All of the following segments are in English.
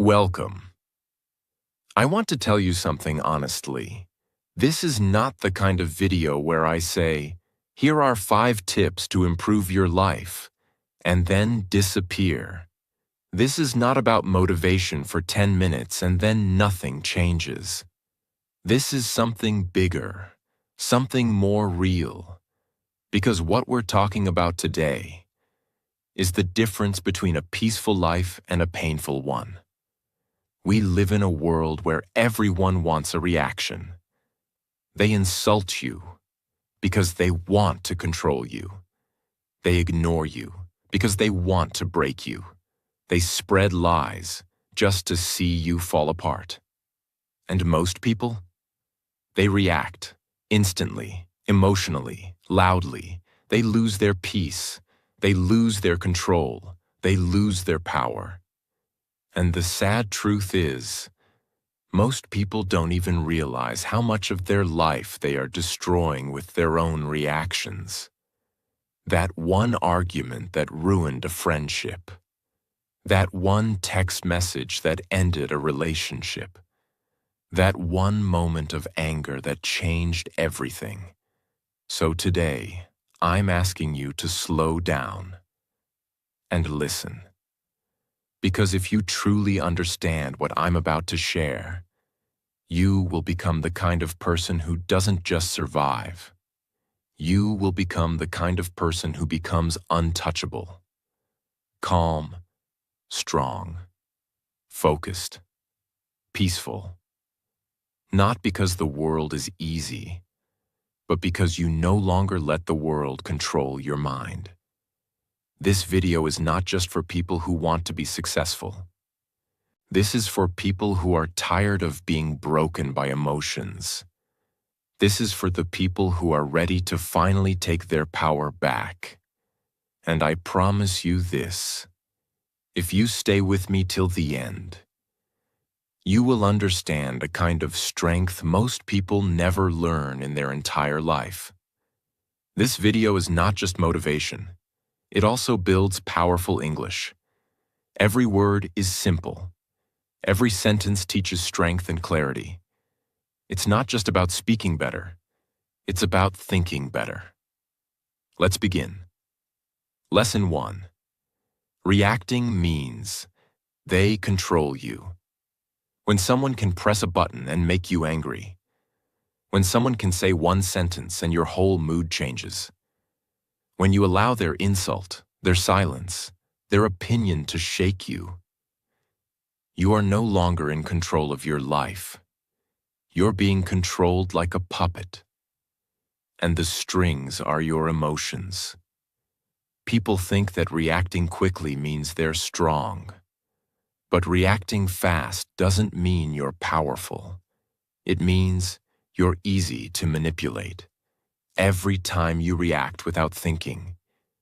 Welcome. I want to tell you something honestly. This is not the kind of video where I say, here are 5 tips to improve your life, and then disappear. This is not about motivation for 10 minutes and then nothing changes. This is something bigger, something more real. Because what we're talking about today is the difference between a peaceful life and a painful one. We live in a world where everyone wants a reaction. They insult you because they want to control you. They ignore you because they want to break you. They spread lies just to see you fall apart. And most people? They react instantly, emotionally, loudly. They lose their peace. They lose their control. They lose their power. And the sad truth is, most people don't even realize how much of their life they are destroying with their own reactions. That one argument that ruined a friendship. That one text message that ended a relationship. That one moment of anger that changed everything. So today, I'm asking you to slow down and listen. Because if you truly understand what I'm about to share, you will become the kind of person who doesn't just survive. You will become the kind of person who becomes untouchable, calm, strong, focused, peaceful. Not because the world is easy, but because you no longer let the world control your mind. This video is not just for people who want to be successful. This is for people who are tired of being broken by emotions. This is for the people who are ready to finally take their power back. And I promise you this, if you stay with me till the end, you will understand a kind of strength most people never learn in their entire life. This video is not just motivation. It also builds powerful English. Every word is simple. Every sentence teaches strength and clarity. It's not just about speaking better. It's about thinking better. Let's begin. Lesson 1. Reacting means they control you. When someone can press a button and make you angry. When someone can say one sentence and your whole mood changes. When you allow their insult, their silence, their opinion to shake you. You are no longer in control of your life. You're being controlled like a puppet. And the strings are your emotions. People think that reacting quickly means they're strong. But reacting fast doesn't mean you're powerful. It means you're easy to manipulate. Every time you react without thinking,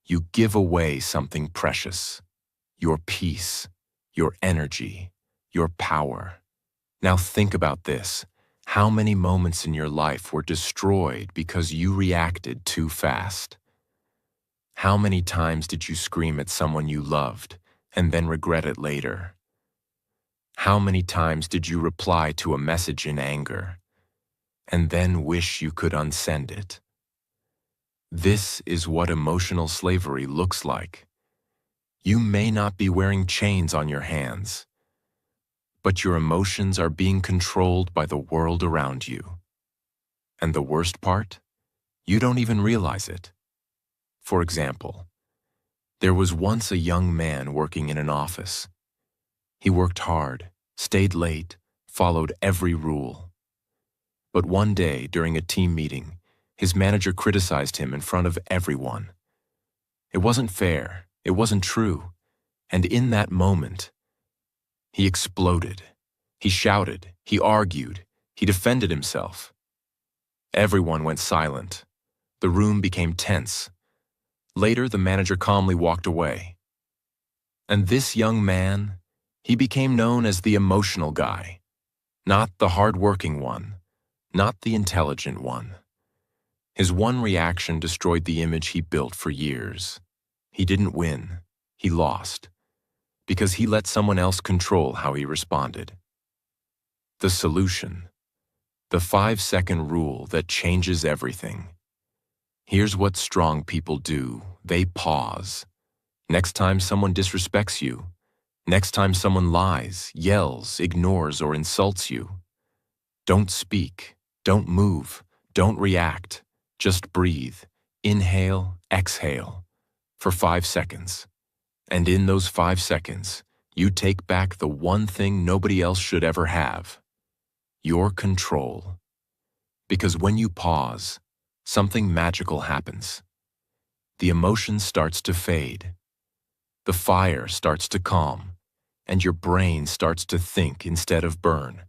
you give away something precious. Your peace, your energy, your power. Now think about this. How many moments in your life were destroyed because you reacted too fast? How many times did you scream at someone you loved and then regret it later? How many times did you reply to a message in anger and then wish you could unsend it? This is what emotional slavery looks like. You may not be wearing chains on your hands, but your emotions are being controlled by the world around you. And the worst part? You don't even realize it. For example, there was once a young man working in an office. He worked hard, stayed late, followed every rule. But one day, during a team meeting, his manager criticized him in front of everyone. It wasn't fair, it wasn't true, and in that moment, he exploded. He shouted, he argued, he defended himself. Everyone went silent. The room became tense. Later, the manager calmly walked away. And this young man, he became known as the emotional guy, not the hard-working one, not the intelligent one. His one reaction destroyed the image he built for years. He didn't win, he lost. because he let someone else control how he responded. The solution. The 5-second rule that changes everything. Here's what strong people do. They pause. Next time someone disrespects you, next time someone lies, yells, ignores, or insults you, don't speak, don't move, don't react. Just breathe. Inhale, exhale for 5 seconds. And in those 5 seconds, you take back the one thing nobody else should ever have: your control. Because when you pause, something magical happens. The emotion starts to fade. The fire starts to calm, and your brain starts to think instead of burn.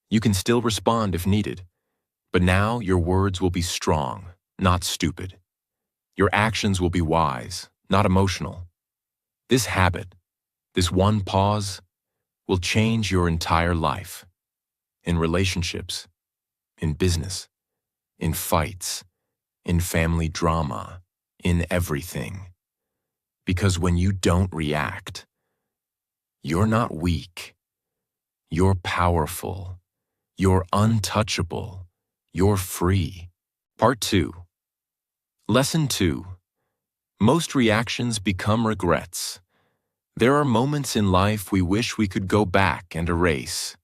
You can still respond if needed, but now your words will be strong, not stupid. Your actions will be wise, not emotional. This habit, this one pause, will change your entire life. In relationships, in business, in fights, in family drama, in everything. Because when you don't react, you're not weak. You're powerful. You're untouchable. You're free. Part 2. Lesson 2. Most reactions become regrets. There are moments in life we wish we could go back and erase.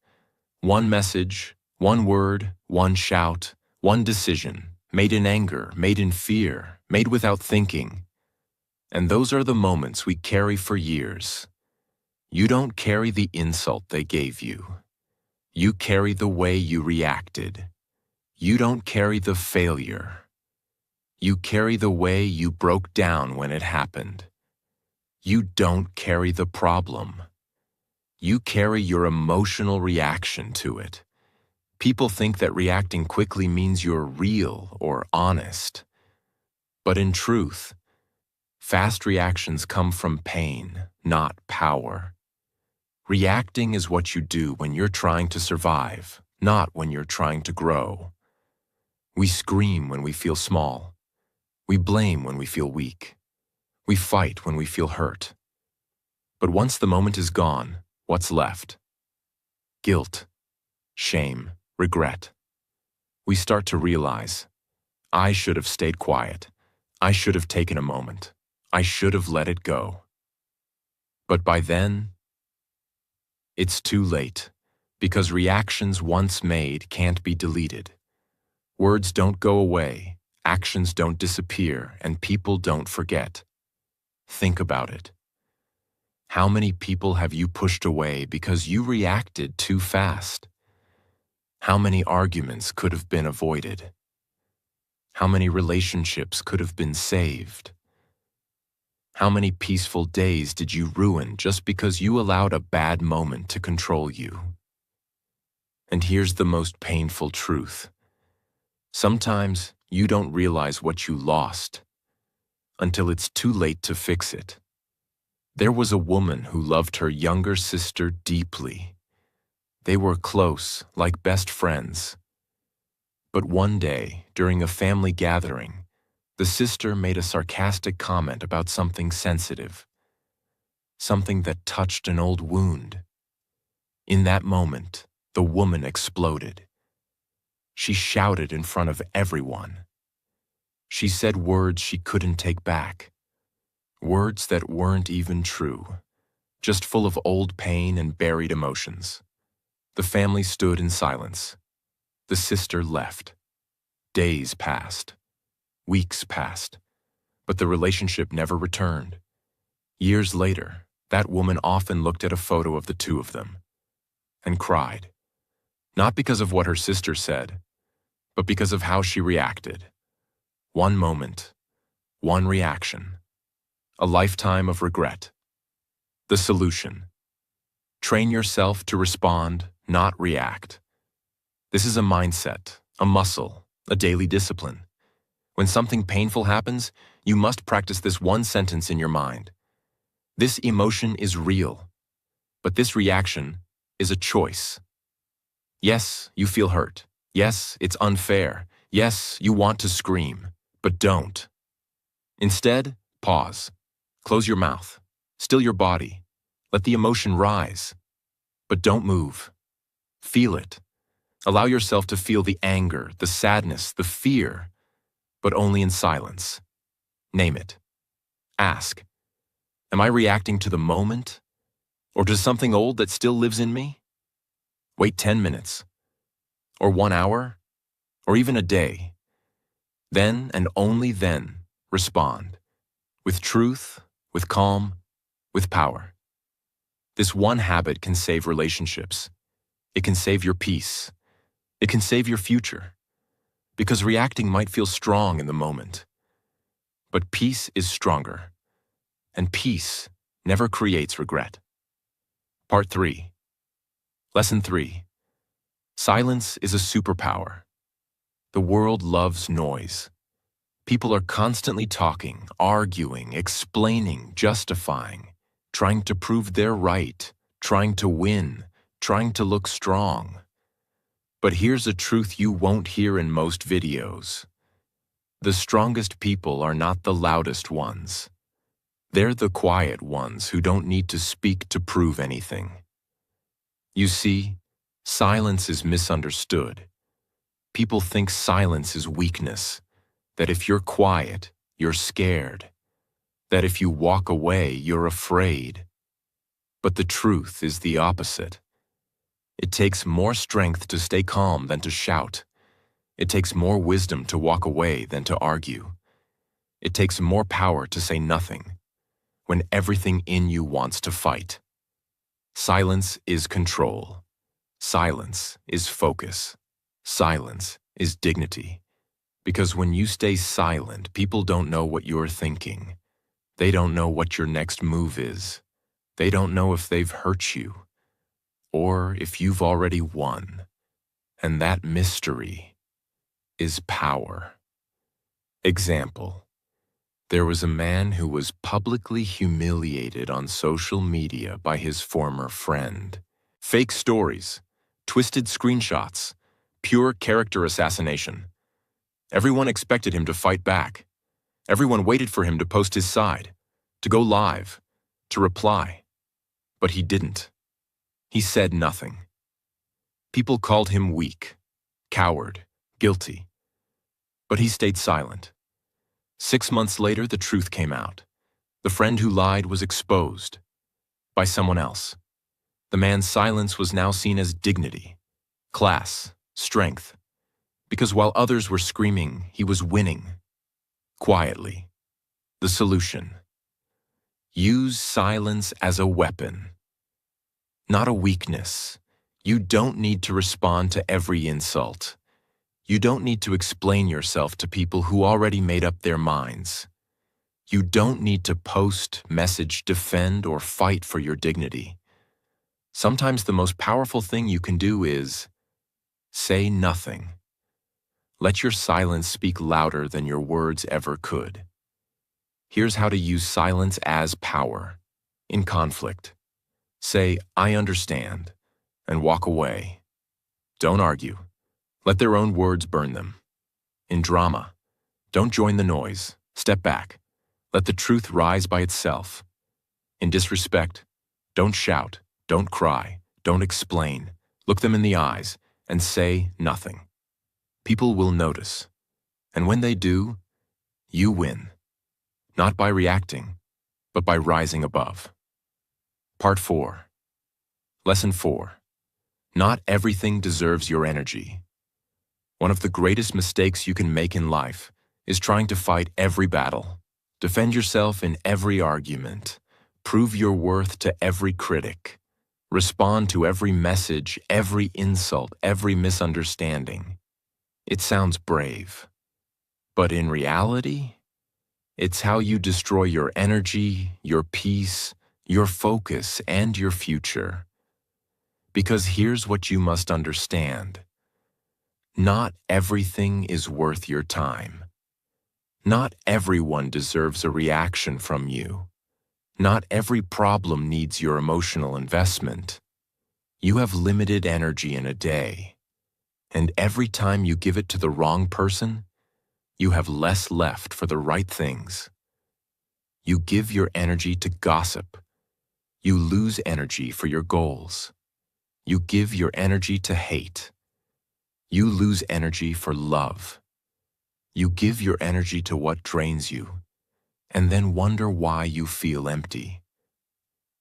One message, one word, one shout, one decision, made in anger, made in fear, made without thinking. And those are the moments we carry for years. You don't carry the insult they gave you. You carry the way you reacted. You don't carry the failure. You carry the way you broke down when it happened. You don't carry the problem. You carry your emotional reaction to it. People think that reacting quickly means you're real or honest. But in truth, fast reactions come from pain, not power. Reacting is what you do when you're trying to survive, not when you're trying to grow. We scream when we feel small. We blame when we feel weak. We fight when we feel hurt. But once the moment is gone, what's left? Guilt, shame, regret. We start to realize, I should have stayed quiet. I should have taken a moment. I should have let it go. But by then, it's too late, because reactions once made can't be deleted. Words don't go away, actions don't disappear, and people don't forget. Think about it. How many people have you pushed away because you reacted too fast? How many arguments could have been avoided? How many relationships could have been saved? How many peaceful days did you ruin just because you allowed a bad moment to control you? And here's the most painful truth. Sometimes you don't realize what you lost until it's too late to fix it. There was a woman who loved her younger sister deeply. They were close, like best friends. But one day, during a family gathering, the sister made a sarcastic comment about something sensitive, something that touched an old wound. In that moment, the woman exploded. She shouted in front of everyone. She said words she couldn't take back, words that weren't even true, just full of old pain and buried emotions. The family stood in silence. The sister left. Days passed. Weeks passed. But the relationship never returned. Years later, that woman often looked at a photo of the two of them and cried. Not because of what her sister said, but because of how she reacted. One moment, one reaction, a lifetime of regret. The solution: train yourself to respond, not react. This is a mindset, a muscle, a daily discipline. When something painful happens, you must practice this one sentence in your mind. This emotion is real, but this reaction is a choice. Yes, you feel hurt. Yes, it's unfair. Yes, you want to scream, but don't. Instead, pause. Close your mouth. Still your body. Let the emotion rise, but don't move. Feel it. Allow yourself to feel the anger, the sadness, the fear, but only in silence. Name it. Ask, am I reacting to the moment or to something old that still lives in me? Wait 10 minutes, or 1 hour, or even a day. Then and only then respond, with truth, with calm, with power. This one habit can save relationships. It can save your peace. It can save your future. Because reacting might feel strong in the moment. But peace is stronger. And peace never creates regret. Part 3. Lesson 3. Silence is a superpower. The world loves noise. People are constantly talking, arguing, explaining, justifying, trying to prove they're right, trying to win, trying to look strong. But here's a truth you won't hear in most videos. The strongest people are not the loudest ones. They're the quiet ones who don't need to speak to prove anything. You see, silence is misunderstood. People think silence is weakness, that if you're quiet, you're scared, that if you walk away, you're afraid. But the truth is the opposite. It takes more strength to stay calm than to shout. It takes more wisdom to walk away than to argue. It takes more power to say nothing when everything in you wants to fight. Silence is control. Silence is focus. Silence is dignity. Because when you stay silent, people don't know what you're thinking. They don't know what your next move is. They don't know if they've hurt you or if you've already won. And that mystery is power. Example. There was a man who was publicly humiliated on social media by his former friend. Fake stories, twisted screenshots, pure character assassination. Everyone expected him to fight back. Everyone waited for him to post his side, to go live, to reply. But he didn't. He said nothing. People called him weak, coward, guilty. But he stayed silent. 6 months later, the truth came out. The friend who lied was exposed by someone else. The man's silence was now seen as dignity, class, strength. Because while others were screaming, he was winning. Quietly. The solution. Use silence as a weapon. Not a weakness. You don't need to respond to every insult. You don't need to explain yourself to people who already made up their minds. You don't need to post, message, defend, or fight for your dignity. Sometimes the most powerful thing you can do is say nothing. Let your silence speak louder than your words ever could. Here's how to use silence as power. In conflict, say, "I understand," and walk away. Don't argue. Let their own words burn them. In drama, don't join the noise. Step back. Let the truth rise by itself. In disrespect, don't shout, don't cry, don't explain. Look them in the eyes and say nothing. People will notice. And when they do, you win. Not by reacting, but by rising above. Part 4. Lesson 4. Not everything deserves your energy. One of the greatest mistakes you can make in life is trying to fight every battle, defend yourself in every argument, prove your worth to every critic, respond to every message, every insult, every misunderstanding. It sounds brave, but in reality, it's how you destroy your energy, your peace, your focus, and your future. Because here's what you must understand. Not everything is worth your time. Not everyone deserves a reaction from you. Not every problem needs your emotional investment. You have limited energy in a day, and every time you give it to the wrong person, you have less left for the right things. You give your energy to gossip. You lose energy for your goals. You give your energy to hate. You lose energy for love. You give your energy to what drains you, and then wonder why you feel empty.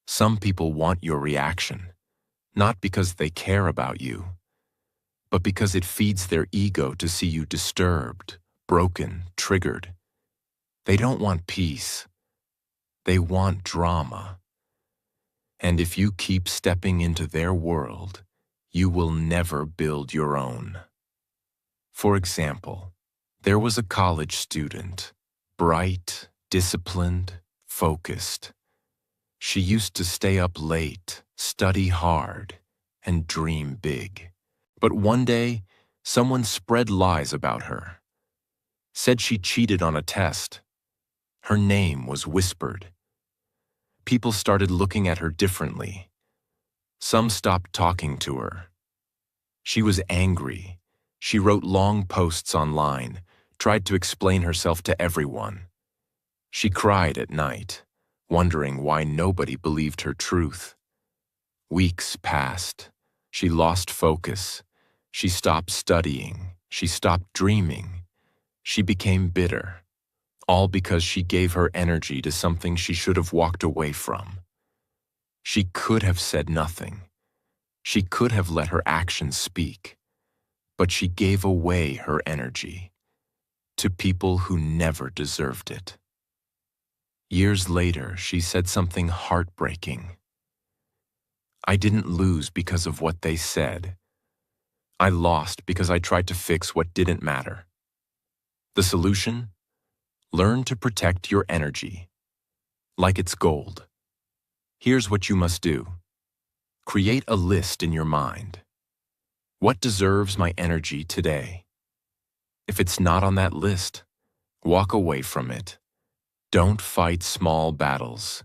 Some people want your reaction, not because they care about you, but because it feeds their ego to see you disturbed, broken, triggered. They don't want peace. They want drama. And if you keep stepping into their world, you will never build your own. For example, there was a college student, bright, disciplined, focused. She used to stay up late, study hard, and dream big. But one day, someone spread lies about her, said she cheated on a test. Her name was whispered. People started looking at her differently. Some stopped talking to her. She was angry. She wrote long posts online, tried to explain herself to everyone. She cried at night, wondering why nobody believed her truth. Weeks passed. She lost focus. She stopped studying. She stopped dreaming. She became bitter, all because she gave her energy to something she should have walked away from. She could have said nothing. She could have let her actions speak, but she gave away her energy to people who never deserved it. Years later, she said something heartbreaking. I didn't lose because of what they said. I lost because I tried to fix what didn't matter. The solution? Learn to protect your energy, like it's gold. Here's what you must do. Create a list in your mind. What deserves my energy today? If it's not on that list, walk away from it. Don't fight small battles.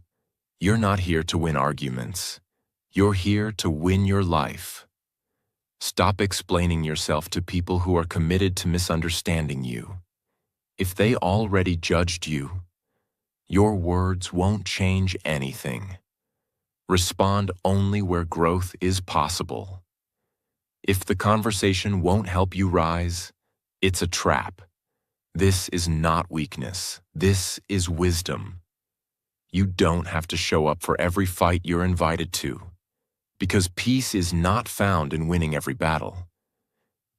You're not here to win arguments. You're here to win your life. Stop explaining yourself to people who are committed to misunderstanding you. If they already judged you, your words won't change anything. Respond only where growth is possible. If the conversation won't help you rise, it's a trap. This is not weakness. This is wisdom. You don't have to show up for every fight you're invited to, because peace is not found in winning every battle.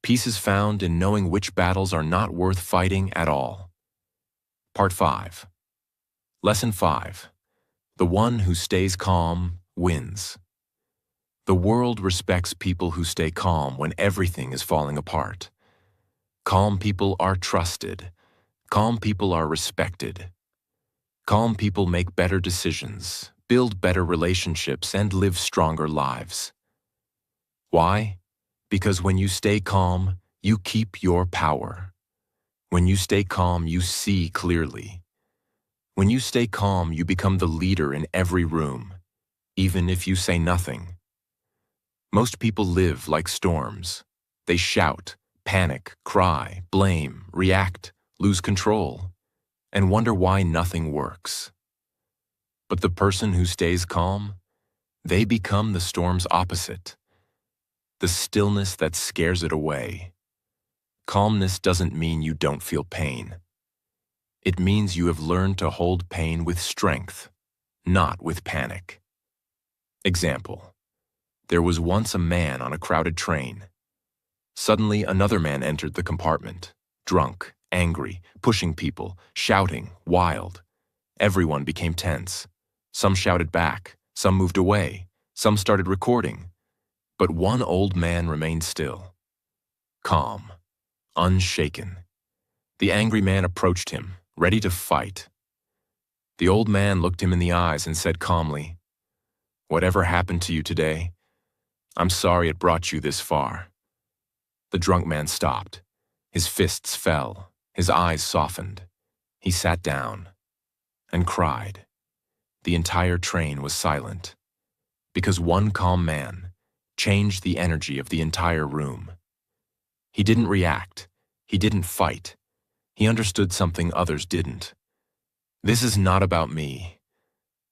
Peace is found in knowing which battles are not worth fighting at all. Part 5. Lesson 5. The one who stays calm wins. The world respects people who stay calm when everything is falling apart. Calm people are trusted. Calm people are respected. Calm people make better decisions, build better relationships, and live stronger lives. Why? Because when you stay calm, you keep your power. When you stay calm, you see clearly. When you stay calm, you become the leader in every room, even if you say nothing. Most people live like storms. They shout, panic, cry, blame, react, lose control, and wonder why nothing works. But the person who stays calm, they become the storm's opposite, the stillness that scares it away. Calmness doesn't mean you don't feel pain. It means you have learned to hold pain with strength, not with panic. Example: there was once a man on a crowded train. Suddenly, another man entered the compartment, drunk, angry, pushing people, shouting, wild. Everyone became tense. Some shouted back, some moved away, some started recording. But one old man remained still, calm, unshaken. The angry man approached him, ready to fight. The old man looked him in the eyes and said calmly, "Whatever happened to you today, I'm sorry it brought you this far." The drunk man stopped. His fists fell. His eyes softened. He sat down and cried. The entire train was silent, because one calm man changed the energy of the entire room. He didn't react. He didn't fight. He understood something others didn't. This is not about me.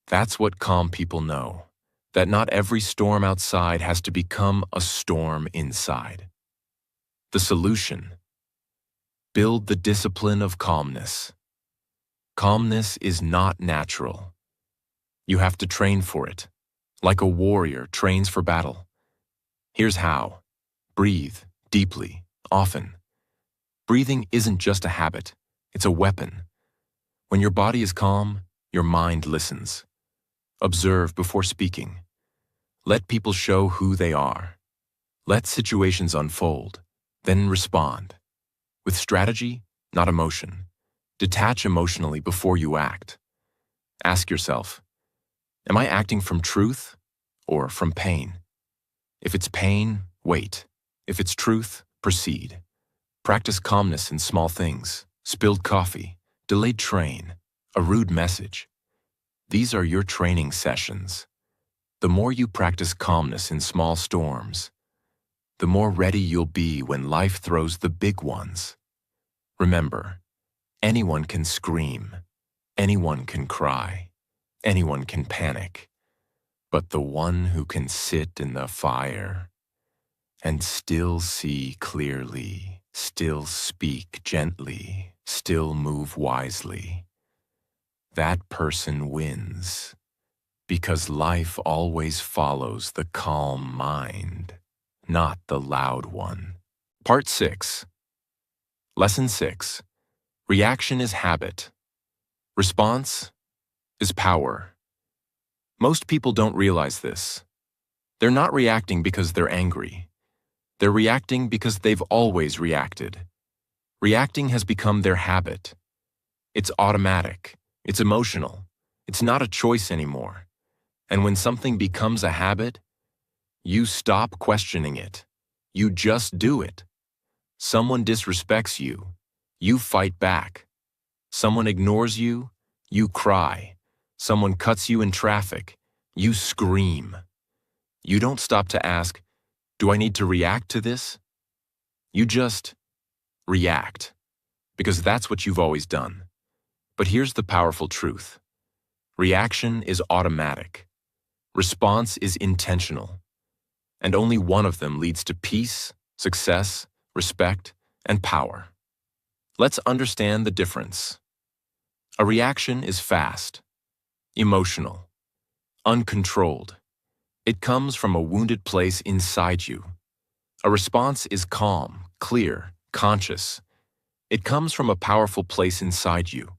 That's what calm people know. that not every storm outside has to become a storm inside. The solution: build the discipline of calmness. Calmness is not natural. You have to train for it, like a warrior trains for battle. Here's how. Breathe deeply, often. Breathing isn't just a habit, it's a weapon. When your body is calm, your mind listens. Observe before speaking. Let people show who they are. Let situations unfold, then respond. With strategy, not emotion. Detach emotionally before you act. Ask yourself, am I acting from truth or from pain? If it's pain, wait. If it's truth, proceed. Practice calmness in small things: spilled coffee, delayed train, a rude message. These are your training sessions. The more you practice calmness in small storms, the more ready you'll be when life throws the big ones. Remember, anyone can scream, anyone can cry, anyone can panic, but the one who can sit in the fire and still see clearly, still speak gently, still move wisely, that person wins, because life always follows the calm mind, not the loud one. Part 6. Lesson 6. Reaction is habit. Response is power. Most people don't realize this. They're not reacting because they're angry. They're reacting because they've always reacted. Reacting has become their habit. It's automatic. It's emotional. It's not a choice anymore. And when something becomes a habit, you stop questioning it. You just do it. Someone disrespects you, you fight back. Someone ignores you, you cry. Someone cuts you in traffic, you scream. You don't stop to ask, do I need to react to this? You just react, because that's what you've always done. But here's the powerful truth. Reaction is automatic. Response is intentional. And only one of them leads to peace, success, respect, and power. Let's understand the difference. A reaction is fast, emotional, uncontrolled. It comes from a wounded place inside you. A response is calm, clear, conscious. It comes from a powerful place inside you.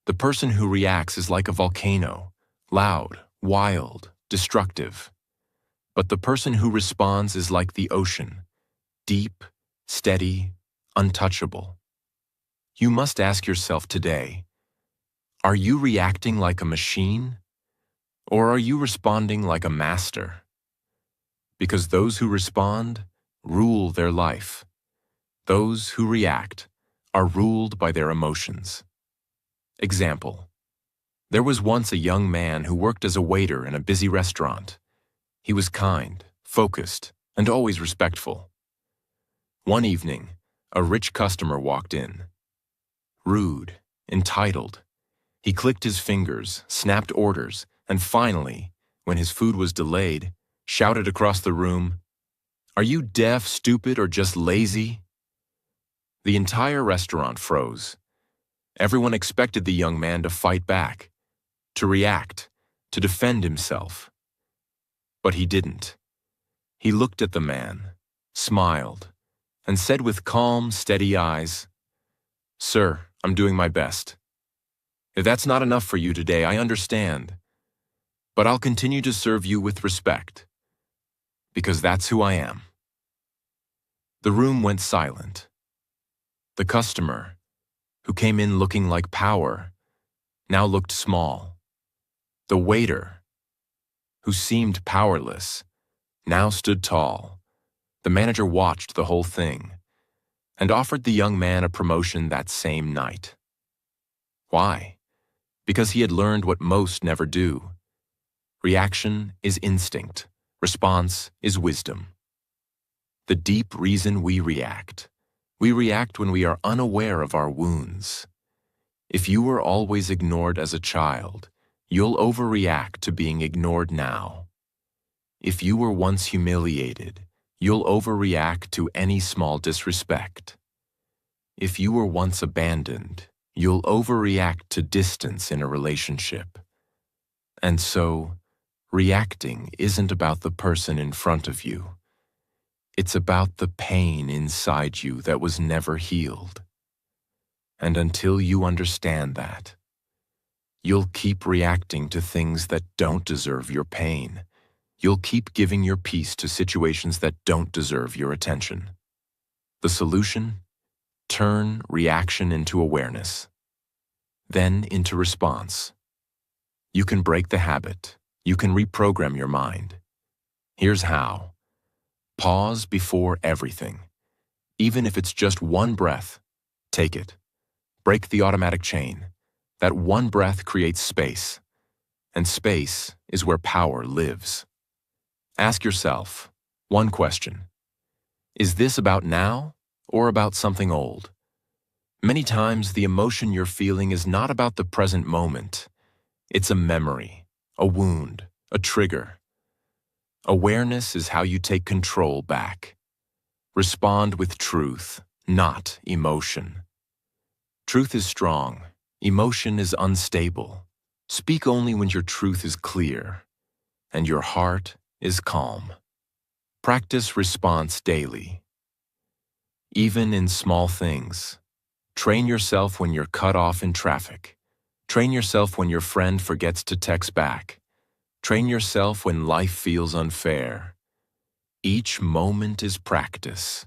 The person who reacts is like a volcano, loud, wild, destructive. But the person who responds is like the ocean, deep, steady, untouchable. You must ask yourself today, are you reacting like a machine, or are you responding like a master? Because those who respond rule their life. Those who react are ruled by their emotions. Example: there was once a young man who worked as a waiter in a busy restaurant. He was kind, focused, and always respectful. One evening, a rich customer walked in. Rude, entitled. He clicked his fingers, snapped orders, and finally, when his food was delayed, shouted across the room, "Are you deaf, stupid, or just lazy?" The entire restaurant froze. Everyone expected the young man to fight back, to react, to defend himself. But he didn't. He looked at the man, smiled, and said with calm, steady eyes, "Sir, I'm doing my best. If that's not enough for you today, I understand. But I'll continue to serve you with respect, because that's who I am." The room went silent. The customer, who came in looking like power, now looked small. The waiter, who seemed powerless, now stood tall. The manager watched the whole thing and offered the young man a promotion that same night. Why? Because he had learned what most never do. Reaction is instinct. Response is wisdom. The deep reason we react when we are unaware of our wounds. If you were always ignored as a child, you'll overreact to being ignored now. If you were once humiliated, you'll overreact to any small disrespect. If you were once abandoned, you'll overreact to distance in a relationship. And so, reacting isn't about the person in front of you. It's about the pain inside you that was never healed. And until you understand that, you'll keep reacting to things that don't deserve your pain. You'll keep giving your peace to situations that don't deserve your attention. The solution? Turn reaction into awareness, then into response. You can break the habit. You can reprogram your mind. Here's how. Pause before everything. Even if it's just one breath, take it. Break the automatic chain. That one breath creates space, and space is where power lives. Ask yourself one question. Is this about now or about something old? Many times the emotion you're feeling is not about the present moment. It's a memory, a wound, a trigger. Awareness is how you take control back. Respond with truth, not emotion. Truth is strong. Emotion is unstable. Speak only when your truth is clear and your heart is calm. Practice response daily. Even in small things. Train yourself when you're cut off in traffic. Train yourself when your friend forgets to text back. Train yourself when life feels unfair. Each moment is practice.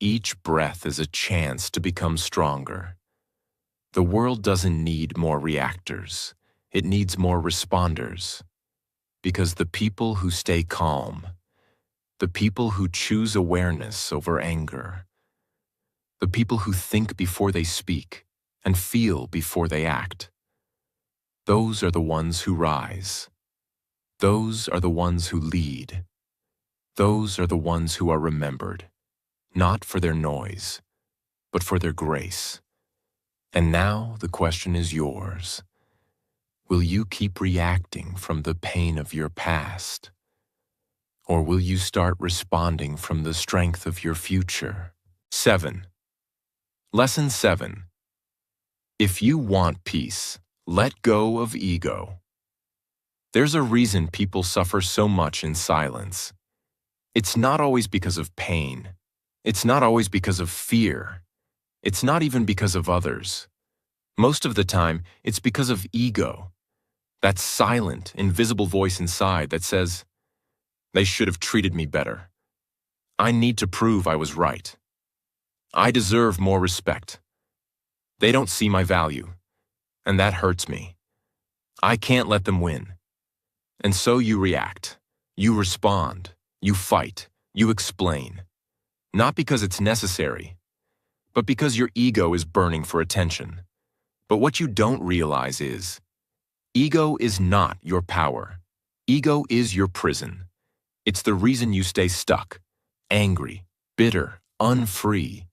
Each breath is a chance to become stronger. The world doesn't need more reactors. It needs more responders. Because the people who stay calm, the people who choose awareness over anger, the people who think before they speak and feel before they act, those are the ones who rise. Those are the ones who lead. Those are the ones who are remembered, not for their noise, but for their grace. And now the question is yours. Will you keep reacting from the pain of your past? Or will you start responding from the strength of your future? 7. Lesson 7. If you want peace, let go of ego. There's a reason people suffer so much in silence. It's not always because of pain. It's not always because of fear. It's not even because of others. Most of the time, it's because of ego. That silent, invisible voice inside that says, they should have treated me better. I need to prove I was right. I deserve more respect. They don't see my value, and that hurts me. I can't let them win. And so you react. You respond. You fight. You explain. Not because it's necessary, but because your ego is burning for attention. But what you don't realize is, ego is not your power. Ego is your prison. It's the reason you stay stuck, angry, bitter, unfree.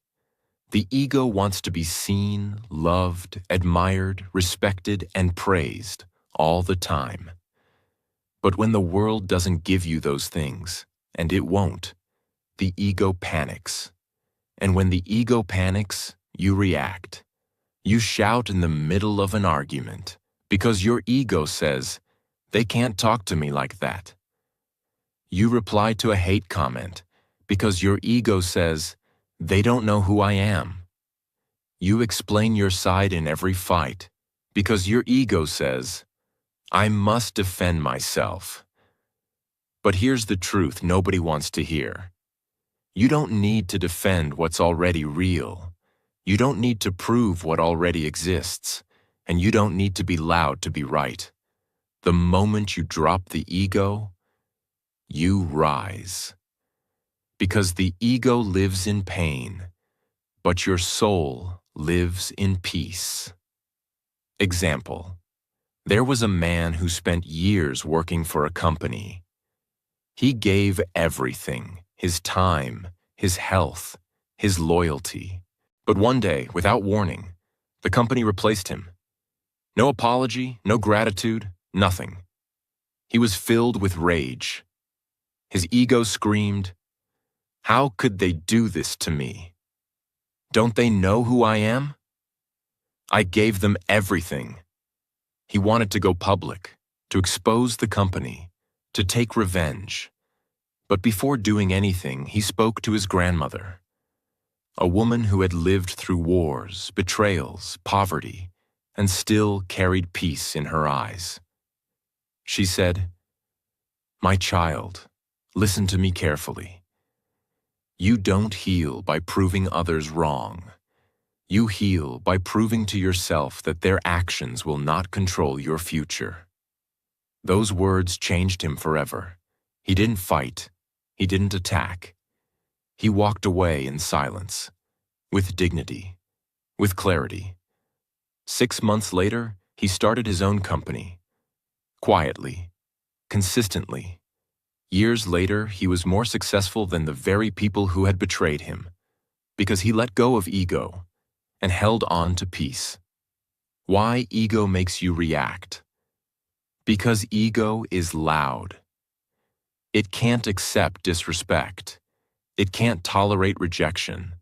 The ego wants to be seen, loved, admired, respected, and praised all the time. But when the world doesn't give you those things, and it won't, the ego panics. And when the ego panics, you react. You shout in the middle of an argument because your ego says, they can't talk to me like that. You reply to a hate comment because your ego says, they don't know who I am. You explain your side in every fight because your ego says, I must defend myself. But here's the truth nobody wants to hear. You don't need to defend what's already real. You don't need to prove what already exists, and you don't need to be loud to be right. The moment you drop the ego, you rise. Because the ego lives in pain, but your soul lives in peace. Example: there was a man who spent years working for a company. He gave everything, his time, his health, his loyalty. But one day, without warning, the company replaced him. No apology, no gratitude, nothing. He was filled with rage. His ego screamed, "How could they do this to me? Don't they know who I am? I gave them everything." He wanted to go public, to expose the company, to take revenge. But before doing anything, he spoke to his grandmother, a woman who had lived through wars, betrayals, poverty, and still carried peace in her eyes. She said, "My child, listen to me carefully. You don't heal by proving others wrong. You heal by proving to yourself that their actions will not control your future." Those words changed him forever. He didn't fight. He didn't attack. He walked away in silence, with dignity, with clarity. 6 months later, he started his own company. Quietly, consistently. Years later, he was more successful than the very people who had betrayed him, because he let go of ego and held on to peace. Why ego makes you react? Because ego is loud. It can't accept disrespect. It can't tolerate rejection.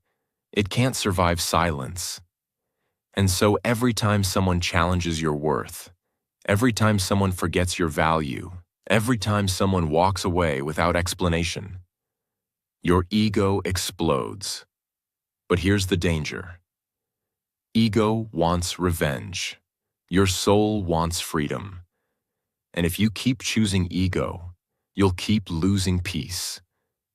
It can't survive silence. And so every time someone challenges your worth, every time someone forgets your value, every time someone walks away without explanation, your ego explodes. But here's the danger. Ego wants revenge. Your soul wants freedom. And if you keep choosing ego, you'll keep losing peace.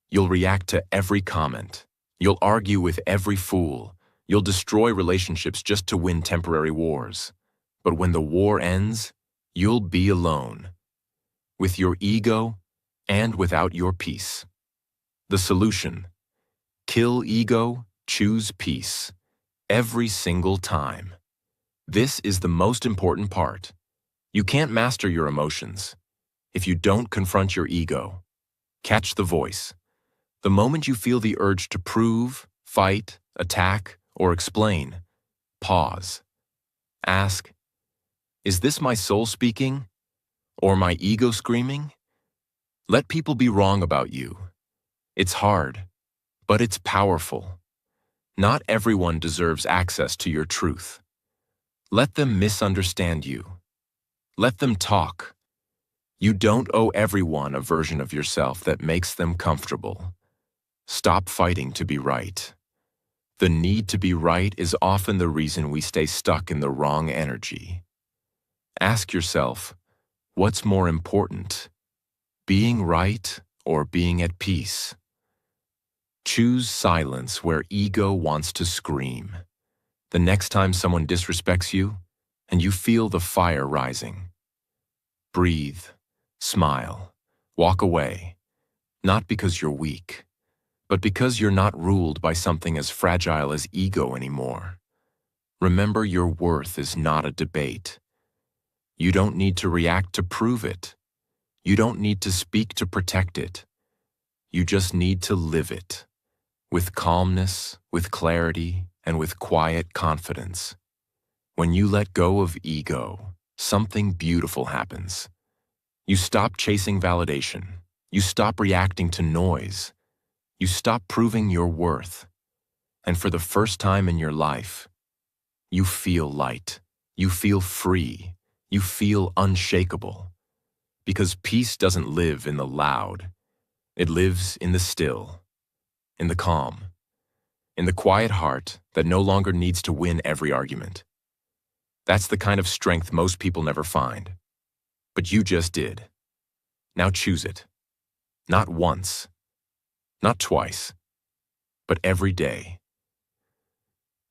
You'll react to every comment. You'll argue with every fool. You'll destroy relationships just to win temporary wars. But when the war ends, you'll be alone, with your ego and without your peace. The solution: kill ego, choose peace, every single time. This is the most important part. You can't master your emotions if you don't confront your ego. Catch the voice. The moment you feel the urge to prove, fight, attack, or explain, pause. Ask, is this my soul speaking? Or my ego screaming? Let people be wrong about you. It's hard, but it's powerful. Not everyone deserves access to your truth. Let them misunderstand you. Let them talk. You don't owe everyone a version of yourself that makes them comfortable. Stop fighting to be right. The need to be right is often the reason we stay stuck in the wrong energy. Ask yourself, what's more important, being right or being at peace? Choose silence where ego wants to scream. The next time someone disrespects you and you feel the fire rising, breathe, smile, walk away, not because you're weak, but because you're not ruled by something as fragile as ego anymore. Remember, your worth is not a debate. You don't need to react to prove it. You don't need to speak to protect it. You just need to live it, with calmness, with clarity, and with quiet confidence. When you let go of ego, something beautiful happens. You stop chasing validation. You stop reacting to noise. You stop proving your worth. And for the first time in your life, you feel light. You feel free. You feel unshakable. Because peace doesn't live in the loud. It lives in the still, in the calm, in the quiet heart that no longer needs to win every argument. That's the kind of strength most people never find. But you just did. Now choose it. Not once, not twice, but every day.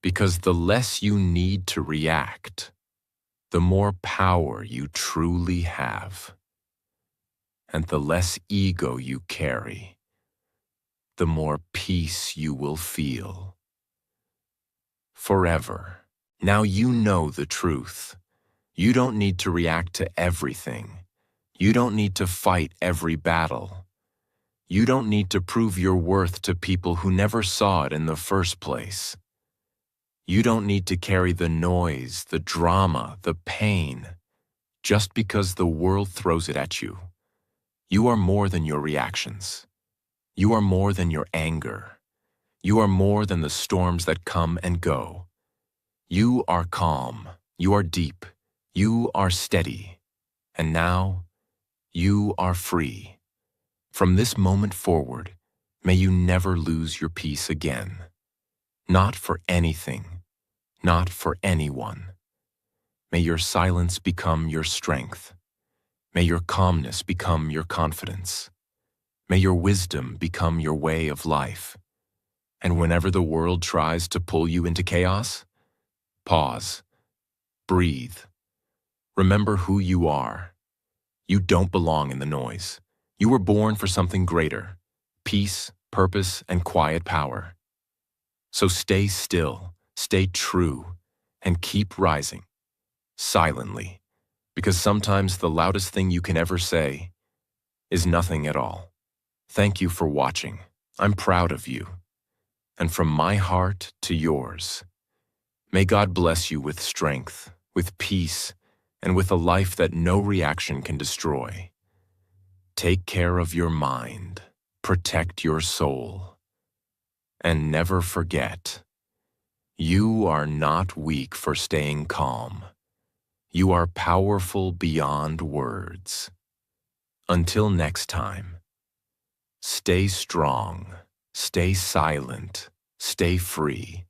Because the less you need to react, the more power you truly have. And the less ego you carry, the more peace you will feel. Forever. Now you know the truth. You don't need to react to everything. You don't need to fight every battle. You don't need to prove your worth to people who never saw it in the first place. You don't need to carry the noise, the drama, the pain, just because the world throws it at you. You are more than your reactions. You are more than your anger. You are more than the storms that come and go. You are calm. You are deep. You are steady. And now, you are free. From this moment forward, may you never lose your peace again. Not for anything, not for anyone. May your silence become your strength. May your calmness become your confidence. May your wisdom become your way of life. And whenever the world tries to pull you into chaos, pause, breathe. Remember who you are. You don't belong in the noise. You were born for something greater: peace, purpose, and quiet power. So stay still, stay true, and keep rising, silently, because sometimes the loudest thing you can ever say is nothing at all. Thank you for watching. I'm proud of you. And from my heart to yours, may God bless you with strength, with peace, and with a life that no reaction can destroy. Take care of your mind, protect your soul, and never forget, you are not weak for staying calm. You are powerful beyond words. Until next time, stay strong, stay silent, stay free,